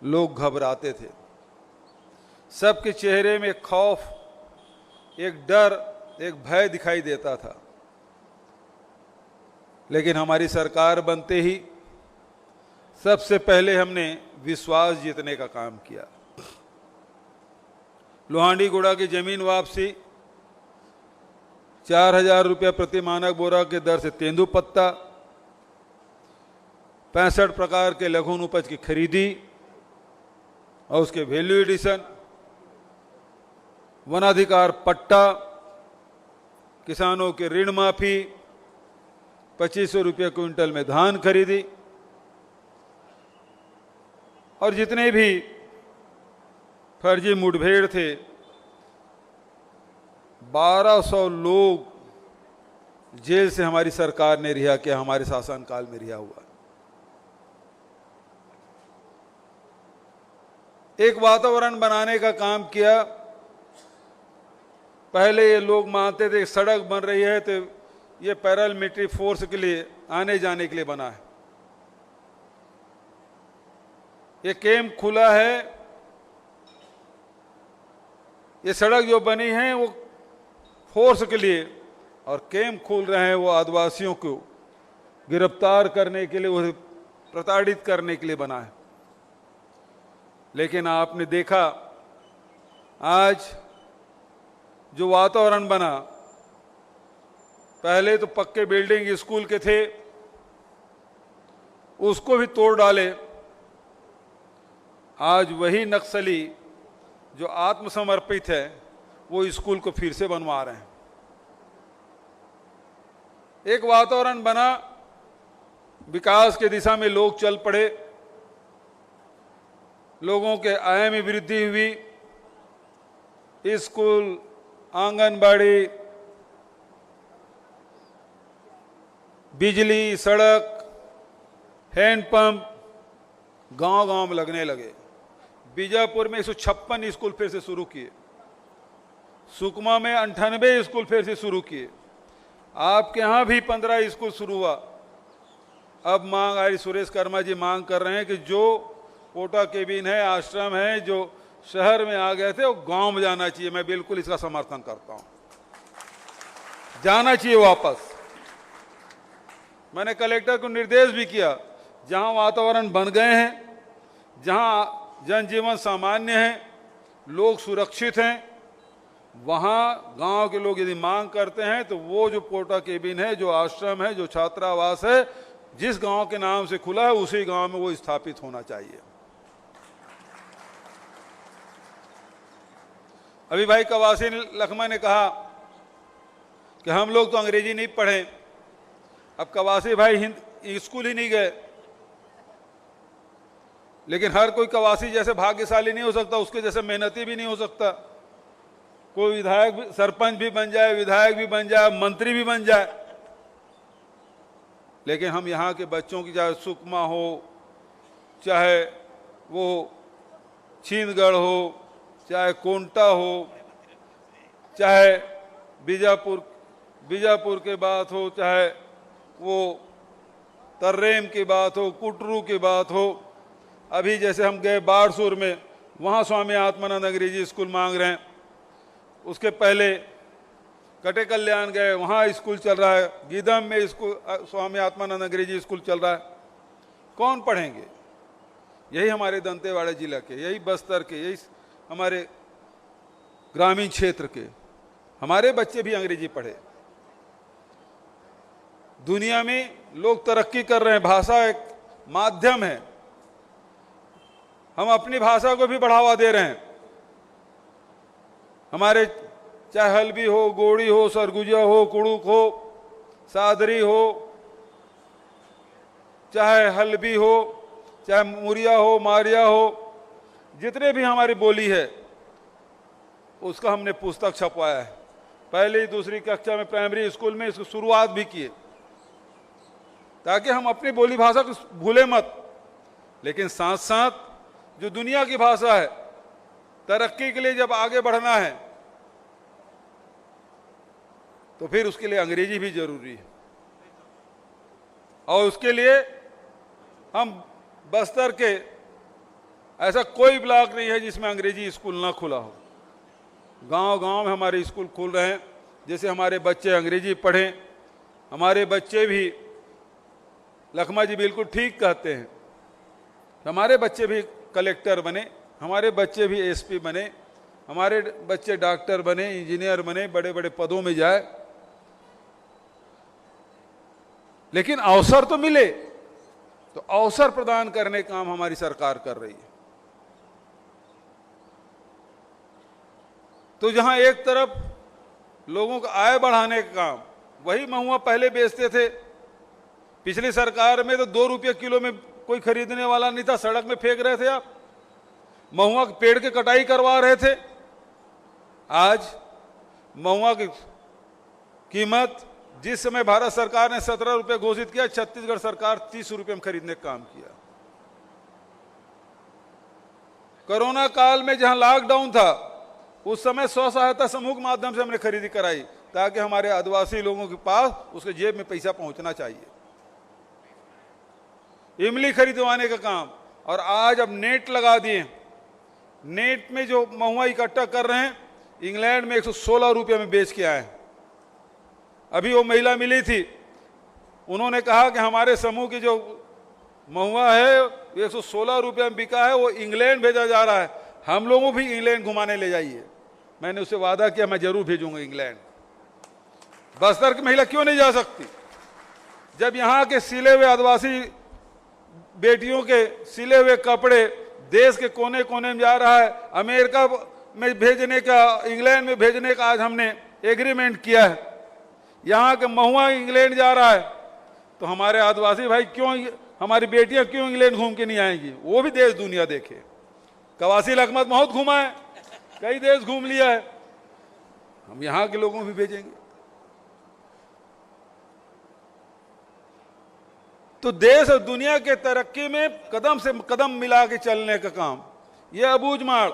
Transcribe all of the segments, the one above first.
लोग घबराते थे, सबके चेहरे में खौफ, एक डर, एक भय दिखाई देता था। लेकिन हमारी सरकार बनते ही सबसे पहले हमने विश्वास जीतने का काम किया। लोहांडीगुड़ा की जमीन वापसी, 4,000 रुपया प्रति मानक बोरा के दर से तेंदुपत्ता, 65 प्रकार के लघु उपज की खरीदी और उसके वैल्यू एडिशन, वनाधिकार पट्टा, किसानों के ऋण माफी, 2500 रुपये क्विंटल में धान खरीदी, और जितने भी फर्जी मुठभेड़ थे 1200 लोग जेल से हमारी सरकार ने रिहा किया, हमारे शासनकाल में रिहा हुआ। एक वातावरण बनाने का काम किया। पहले ये लोग मानते थे सड़क बन रही है तो ये पैरामिलिट्री फोर्स के लिए आने जाने के लिए बना है, ये कैंप खुला है, ये सड़क जो बनी है वो फोर्स के लिए, और कैंप खोल रहे हैं वो आदिवासियों को गिरफ्तार करने के लिए, वो प्रताड़ित करने के लिए बना है। लेकिन आपने देखा आज जो वातावरण बना, पहले तो पक्के बिल्डिंग स्कूल के थे, उसको भी तोड़ डाले। आज वही नक्सली जो आत्मसमर्पित है वो स्कूल को फिर से बनवा रहे हैं। एक वातावरण बना, विकास की दिशा में लोग चल पड़े, लोगों के आय में वृद्धि हुई, स्कूल, आंगनबाड़ी, बिजली, सड़क, हैंडपंप गांव-गांव में लगने लगे। बीजापुर में 156 स्कूल फिर से शुरू किए, सुकमा में 98 स्कूल फिर से शुरू किए, आपके यहां भी 15 स्कूल शुरू हुआ। अब मांग आ रही, सुरेश कर्मा जी मांग कर रहे हैं कि जो पोटा केबिन है, आश्रम है, जो शहर में आ गए थे वो गांव में जाना चाहिए। मैं बिल्कुल इसका समर्थन करता हूं, जाना चाहिए वापस। मैंने कलेक्टर को निर्देश भी किया, जहां वातावरण बन गए हैं, जहां जनजीवन सामान्य है, लोग सुरक्षित हैं, वहां गांव के लोग यदि मांग करते हैं तो वो जो पोटा केबिन है, जो आश्रम है, जो छात्रावास है, जिस गांव के नाम से खुला है उसी गांव में वो स्थापित होना चाहिए। अभी भाई कवासी लखमा ने कहा कि हम लोग तो अंग्रेजी नहीं पढ़े। अब कवासी भाई स्कूल ही नहीं गए, लेकिन हर कोई कवासी जैसे भाग्यशाली नहीं हो सकता, उसके जैसे मेहनती भी नहीं हो सकता। कोई विधायक भी, सरपंच भी बन जाए, विधायक भी बन जाए, मंत्री भी बन जाए, लेकिन हम यहाँ के बच्चों की, चाहे सुकमा हो, चाहे वो छींदगढ़ हो, चाहे कोंटा हो, चाहे बीजापुर की बात हो, चाहे वो तर्रेम की बात हो, कुटरू की बात हो, अभी जैसे हम गए बारसूर में, वहाँ स्वामी आत्मानंद अंग्रेजी स्कूल मांग रहे हैं। उसके पहले कटे कल्याण गए, वहाँ स्कूल चल रहा है। गीदम में स्कूल स्वामी आत्मानंद अंग्रेजी स्कूल चल रहा है। कौन पढ़ेंगे? यही हमारे दंतेवाड़ा जिला के, यही बस्तर के, यही हमारे ग्रामीण क्षेत्र के हमारे बच्चे भी अंग्रेजी पढ़े। दुनिया में लोग तरक्की कर रहे हैं, भाषा एक माध्यम है, हम अपनी भाषा को भी बढ़ावा दे रहे हैं। हमारे चाहे हल्बी हो, गोड़ी हो, सरगुजा हो, कुड़ुक हो, सादरी हो, चाहे हल्बी हो, चाहे मुरिया हो, मारिया हो, जितने भी हमारी बोली है उसका हमने पुस्तक छपवाया है। पहली दूसरी कक्षा में प्राइमरी स्कूल में इसकी शुरुआत भी किए, ताकि हम अपनी बोली भाषा को भूले मत। लेकिन साथ साथ जो दुनिया की भाषा है, तरक्की के लिए जब आगे बढ़ना है तो फिर उसके लिए अंग्रेजी भी जरूरी है। और उसके लिए हम बस्तर के ऐसा कोई ब्लॉक नहीं है जिसमें अंग्रेजी स्कूल ना खुला हो। गांव-गांव में हमारे स्कूल खुल रहे हैं, जैसे हमारे बच्चे अंग्रेजी पढ़ें। हमारे बच्चे भी, लखमा जी बिल्कुल ठीक कहते हैं, हमारे बच्चे भी कलेक्टर बने, हमारे बच्चे भी एसपी बने, हमारे बच्चे डॉक्टर बने, इंजीनियर बने, बड़े बड़े पदों में जाए, लेकिन अवसर तो मिले। तो अवसर प्रदान करने का काम हमारी सरकार कर रही है। तो जहां एक तरफ लोगों का आय बढ़ाने का काम, वही महुआ पहले बेचते थे, पिछली सरकार में तो 2 रुपये किलो में कोई खरीदने वाला नहीं था, सड़क में फेंक रहे थे आप, महुआ के पेड़ की कटाई करवा रहे थे। आज महुआ की कीमत जिस समय भारत सरकार ने 17 रुपये घोषित किया, छत्तीसगढ़ सरकार 30 रुपये में खरीदने का काम किया। कोरोना काल में जहां लॉकडाउन था, उस समय स्व सहायता समूह के माध्यम से हमने खरीदी कराई, ताकि हमारे आदिवासी लोगों के पास उसके जेब में पैसा पहुंचना चाहिए। इमली खरीदवाने का काम, और आज अब नेट लगा दिए। नेट में जो महुआ इकट्ठा कर रहे हैं, इंग्लैंड में 116 रुपये में बेच के आए। अभी वो महिला मिली थी, उन्होंने कहा कि हमारे समूह की जो महुआ है 116 रुपये में बिका है, वो इंग्लैंड भेजा जा रहा है, हम लोगों भी इंग्लैंड घुमाने ले जाइए। मैंने उससे वादा किया, मैं जरूर भेजूंगा इंग्लैंड। बस्तर की महिला क्यों नहीं जा सकती? जब यहाँ के सिले हुए आदिवासी बेटियों के सिले हुए कपड़े देश के कोने कोने में जा रहा है, अमेरिका में भेजने का, इंग्लैंड में भेजने का आज हमने एग्रीमेंट किया है, यहाँ के महुआ इंग्लैंड जा रहा है, तो हमारे आदिवासी भाई क्यों, हमारी बेटियां क्यों इंग्लैंड घूम के नहीं आएंगी? वो भी देश दुनिया देखे। कवासी लखमत बहुत घूमा है, कई देश घूम लिया है, हम यहाँ के लोगों को भी भेजेंगे। तो देश और दुनिया के तरक्की में कदम से कदम मिला के चलने का काम, ये अबूझमाड़।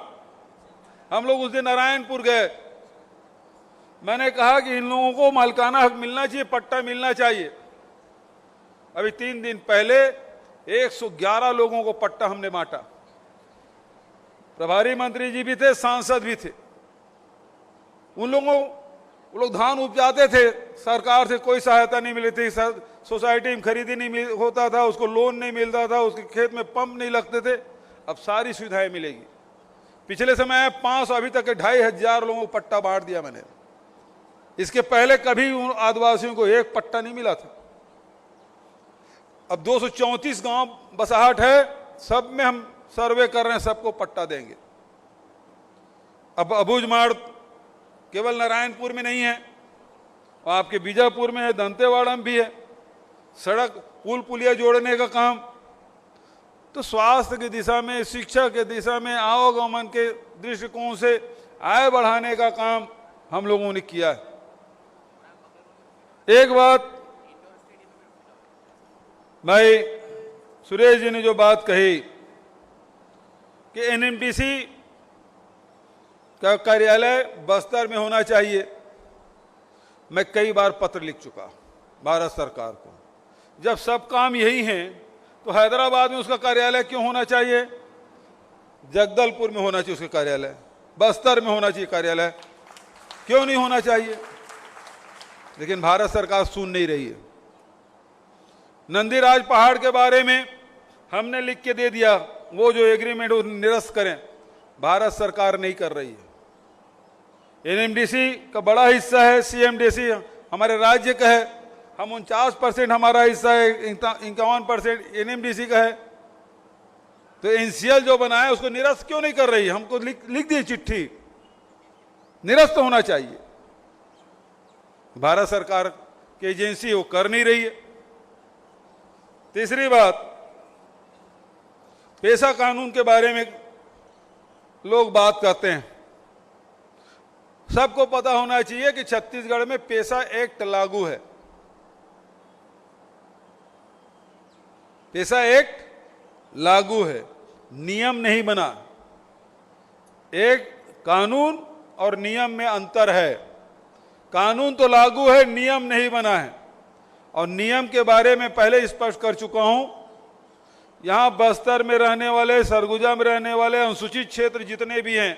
हम लोग उस दिन नारायणपुर गए, मैंने कहा कि इन लोगों को मालिकाना हक मिलना चाहिए, पट्टा मिलना चाहिए। अभी 3 दिन पहले 111 लोगों को पट्टा हमने बांटा। प्रभारी मंत्री जी भी थे, सांसद भी थे। वो लोग धान उपजाते थे, सरकार से कोई सहायता नहीं मिली थी, सोसाइटी में खरीदी नहीं होता था, उसको लोन नहीं मिलता था, उसके खेत में पंप नहीं लगते थे। अब सारी सुविधाएं मिलेगी। पिछले समय 500, अभी तक 2500 लोगों को पट्टा बांट दिया मैंने। इसके पहले कभी उन आदिवासियों को एक पट्टा नहीं मिला था। अब 234 गांव बसाहट है, सब में हम सर्वे कर रहे हैं, सबको पट्टा देंगे। अब अबूझमाड़ केवल नारायणपुर में नहीं है, आपके बीजापुर में है, दंतेवाड़ा में भी है। सड़क पुल पुलिया जोड़ने का काम, तो स्वास्थ्य की दिशा में, शिक्षा के दिशा में, आवागमन के दृष्टिकोण से आय बढ़ाने का काम हम लोगों ने किया है। एक बात भाई सुरेश जी ने जो बात कही कि एनएमडीसी का कार्यालय बस्तर में होना चाहिए, मैं कई बार पत्र लिख चुका भारत सरकार को। जब सब काम यही हैं तो हैदराबाद में उसका कार्यालय क्यों होना चाहिए? जगदलपुर में होना चाहिए उसका कार्यालय, बस्तर में होना चाहिए कार्यालय, क्यों नहीं होना चाहिए? लेकिन भारत सरकार सुन नहीं रही है। नंदीराज पहाड़ के बारे में हमने लिख के दे दिया, वो जो एग्रीमेंट वो निरस्त करें, भारत सरकार नहीं कर रही है। एनएमडीसी का बड़ा हिस्सा है, सीएमडीसी हमारे राज्य का है, हम 49% हमारा हिस्सा है, 51% एनएमडीसी का है। तो एनसीएल जो बनाया उसको निरस्त क्यों नहीं कर रही? हमको लिख दी चिट्ठी, निरस्त होना चाहिए। भारत सरकार की एजेंसी वो कर नहीं रही है। तीसरी बात, पेशा कानून के बारे में लोग बात करते हैं। सबको पता होना चाहिए कि छत्तीसगढ़ में पेशा एक्ट लागू है। पेशा एक्ट लागू है, नियम नहीं बना। एक कानून और नियम में अंतर है। कानून तो लागू है, नियम नहीं बना है। और नियम के बारे में पहले स्पष्ट कर चुका हूं, यहाँ बस्तर में रहने वाले, सरगुजा में रहने वाले अनुसूचित क्षेत्र जितने भी हैं,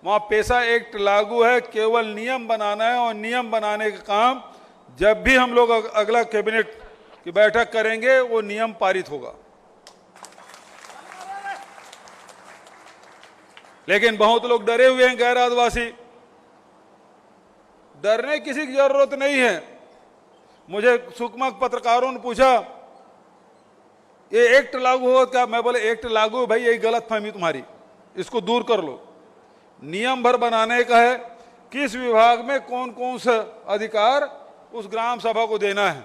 वहाँ पेशा एक्ट लागू है। केवल नियम बनाना है और नियम बनाने का काम जब भी हम लोग अगला कैबिनेट की बैठक करेंगे वो नियम पारित होगा। लेकिन बहुत लोग डरे हुए हैं, गैर आदिवासी। डरने किसी की जरूरत नहीं है। मुझे सुकमा पत्रकारों ने पूछा ये एक्ट लागू हो क्या? मैं बोले एक्ट लागू भाई, यही गलत फहमी तुम्हारी, इसको दूर कर लो। नियम भर बनाने का है, किस विभाग में कौन कौन सा अधिकार उस ग्राम सभा को देना है।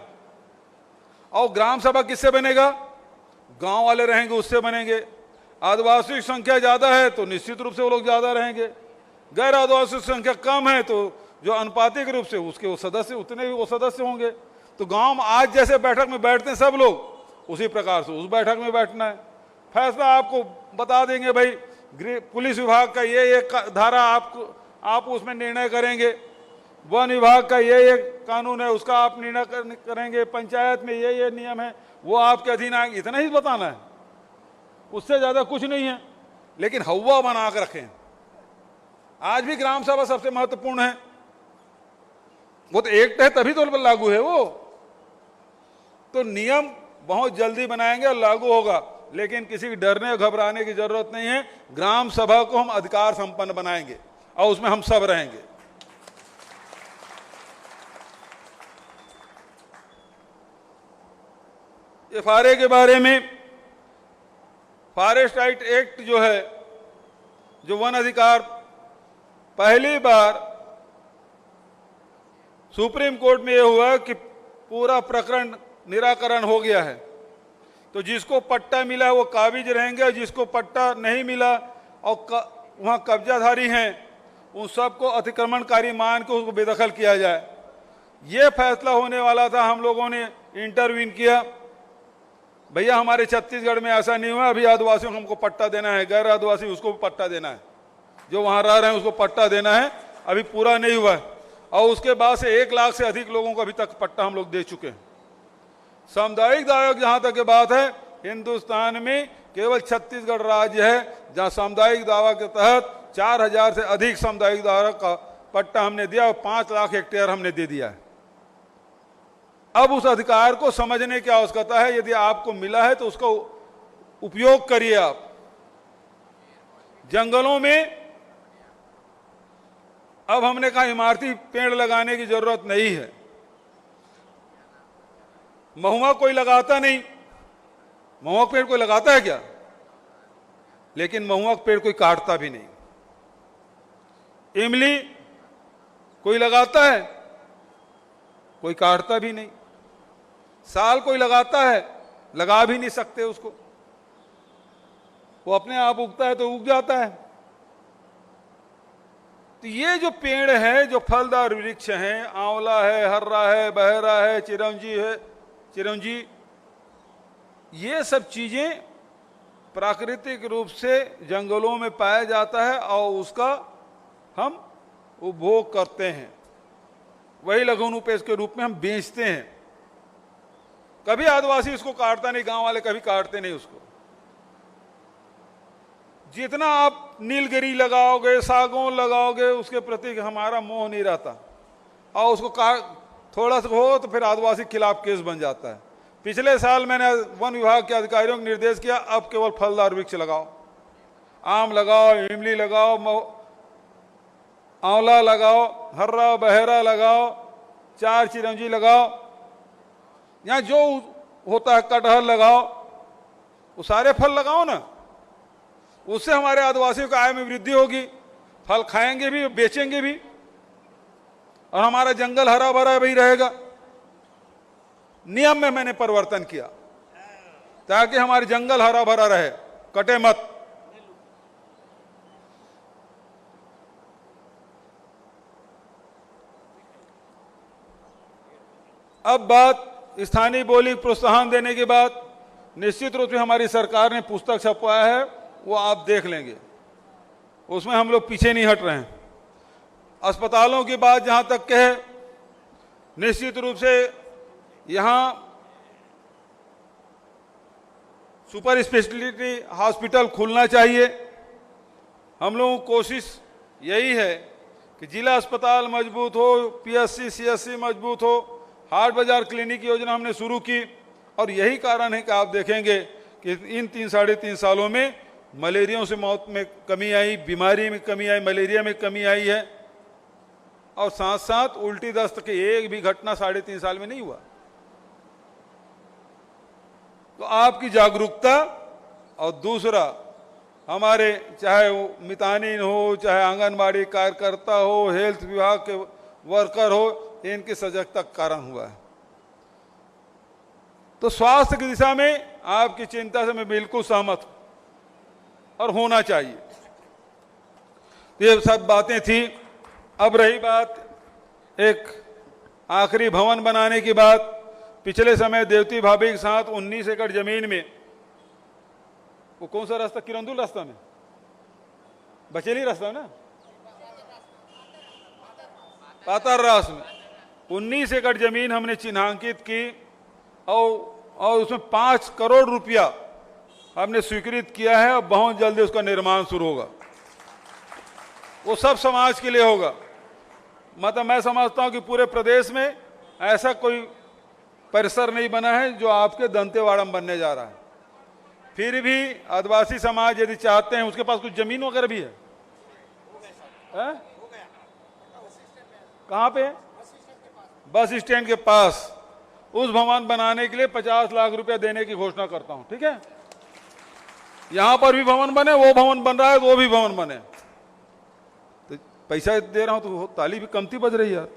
और ग्राम सभा किससे बनेगा? गांव वाले रहेंगे उससे बनेंगे। आदिवासी की संख्या ज्यादा है तो निश्चित रूप से वो लोग ज्यादा रहेंगे। गैर आदिवासी की संख्या कम है तो जो अनुपातिक रूप से उसके वो सदस्य उतने भी वो सदस्य होंगे। तो गांव में आज जैसे बैठक में बैठते हैं सब लोग, उसी प्रकार से उस बैठक में बैठना है। फैसला आपको बता देंगे भाई, पुलिस विभाग का ये धारा आप उसमें निर्णय करेंगे, वन विभाग का ये कानून है उसका आप निर्णय करेंगे, पंचायत में ये नियम है वो आपके अधीन आएंगे। इतना ही बताना है, उससे ज्यादा कुछ नहीं है। लेकिन हवा बना कर रखें। आज भी ग्राम सभा सबसे महत्वपूर्ण है। वो तो एक्ट है तभी तो लागू है वो। तो नियम बहुत जल्दी बनाएंगे और लागू होगा, लेकिन किसी के डरने और घबराने की जरूरत नहीं है। ग्राम सभा को हम अधिकार संपन्न बनाएंगे और उसमें हम सब रहेंगे। एफआरए के बारे में, फॉरेस्ट राइट एक्ट जो है, जो वन अधिकार, पहली बार सुप्रीम कोर्ट में यह हुआ कि पूरा प्रकरण निराकरण हो गया है। तो जिसको पट्टा मिला वो काबिज रहेंगे और जिसको पट्टा नहीं मिला और वहाँ कब्जाधारी हैं उन सबको अतिक्रमणकारी मान के उसको बेदखल किया जाए। ये फैसला होने वाला था। हम लोगों ने इंटरवीन किया, भैया हमारे छत्तीसगढ़ में ऐसा नहीं हुआ, अभी आदिवासियों को हमको पट्टा देना है, गैर आदिवासी उसको भी पट्टा देना है, जो वहाँ रह रहे हैं उसको पट्टा देना है, अभी पूरा नहीं हुआ है। और उसके बाद से 1 लाख से अधिक लोगों को अभी तक पट्टा हम लोग दे चुके हैं। सामुदायिक दावा जहां तक की बात है, हिंदुस्तान में केवल छत्तीसगढ़ राज्य है जहां सामुदायिक दावा के तहत 4000 से अधिक सामुदायिक दावा का पट्टा हमने दिया और 5 लाख हेक्टेयर हमने दे दिया है। अब उस अधिकार को समझने की आवश्यकता है। यदि आपको मिला है तो उसका उपयोग करिए। आप जंगलों में अब हमने कहा इमारती पेड़ लगाने की जरूरत नहीं है। महुआ कोई लगाता नहीं, महुआ पेड़ कोई लगाता है क्या? लेकिन महुआ पेड़ कोई काटता भी नहीं। इमली कोई लगाता है, कोई काटता भी नहीं। साल कोई लगाता है, लगा भी नहीं सकते उसको, वो अपने आप उगता है तो उग जाता है। तो ये जो पेड़ है, जो फलदार वृक्ष हैं, आंवला है, हर्रा है, बहरा है, चिरौंजी, ये सब चीजें प्राकृतिक रूप से जंगलों में पाया जाता है और उसका हम उपभोग करते हैं। वही लघुनुपेश के रूप में हम बेचते हैं। कभी आदिवासी इसको काटता नहीं, गांव वाले कभी काटते नहीं उसको। जितना आप नीलगिरी लगाओगे, सागौन लगाओगे, उसके प्रति हमारा मोह नहीं रहता। और उसको थोड़ा सा हो तो फिर आदिवासी के खिलाफ केस बन जाता है। पिछले साल मैंने वन विभाग के अधिकारियों को निर्देश किया, अब केवल फलदार वृक्ष लगाओ, आम लगाओ, इमली लगाओ, आंवला लगाओ, हर्रा बहरा लगाओ, 4 चिरौंजी लगाओ, यहाँ जो होता है कटहल लगाओ, वो सारे फल लगाओ ना। उससे हमारे आदिवासियों का आय में वृद्धि होगी, फल खाएंगे भी, बेचेंगे भी, और हमारा जंगल हरा भरा भी रहेगा। नियम में मैंने परिवर्तन किया ताकि हमारे जंगल हरा भरा रहे, कटे मत। अब बात स्थानीय बोली प्रोत्साहन देने की बात, निश्चित रूप से हमारी सरकार ने पुस्तक छपवाया है, वो आप देख लेंगे, उसमें हम लोग पीछे नहीं हट रहे हैं। अस्पतालों की बात जहां तक के है, निश्चित रूप से यहां सुपर स्पेशलिटी हॉस्पिटल खुलना चाहिए। हम लोगों की कोशिश यही है कि जिला अस्पताल मजबूत हो, पीएससी सीएससी मजबूत हो, हाट बाजार क्लिनिक योजना हमने शुरू की। और यही कारण है कि आप देखेंगे कि इन 3-3.5 सालों में मलेरिया से मौत में कमी आई, बीमारी में कमी आई, मलेरिया में कमी आई है। और साथ साथ उल्टी दस्त की एक भी घटना 3.5 साल में नहीं हुआ। तो आपकी जागरूकता और दूसरा हमारे चाहे वो मितानिन हो, चाहे आंगनबाड़ी कार्यकर्ता हो, हेल्थ विभाग के वर्कर हो, इनकी सजगता का कारण हुआ है। तो स्वास्थ्य की दिशा में आपकी चिंता से मैं बिल्कुल सहमत हूं और होना चाहिए। तो ये सब बातें थी। अब रही बात एक आखिरी भवन बनाने की बात। पिछले समय देवती भाभी के साथ 19 एकड़ जमीन में, वो कौन सा रास्ता, किरंदुल रास्ता में, बचेली रास्ता ना, पातर रास में 19 एकड़ जमीन हमने चिन्हांकित की और उसमें 5 करोड़ रुपया हमने स्वीकृत किया है और बहुत जल्दी उसका निर्माण शुरू होगा। वो सब समाज के लिए होगा। मतलब मैं समझता हूं कि पूरे प्रदेश में ऐसा कोई परिसर नहीं बना है जो आपके दंतेवाड़ा में बनने जा रहा है। फिर भी आदिवासी समाज यदि चाहते हैं, उसके पास कुछ जमीन वगैरह भी है, कहाँ पे? बस स्टैंड के पास। उस भवन बनाने के लिए 50 लाख रुपया देने की घोषणा करता हूं, ठीक है? यहां पर भी भवन बने, वो भवन बन रहा है तो वो भी भवन बने। तो पैसा दे रहा हूं तो ताली भी कमती बज रही है यार।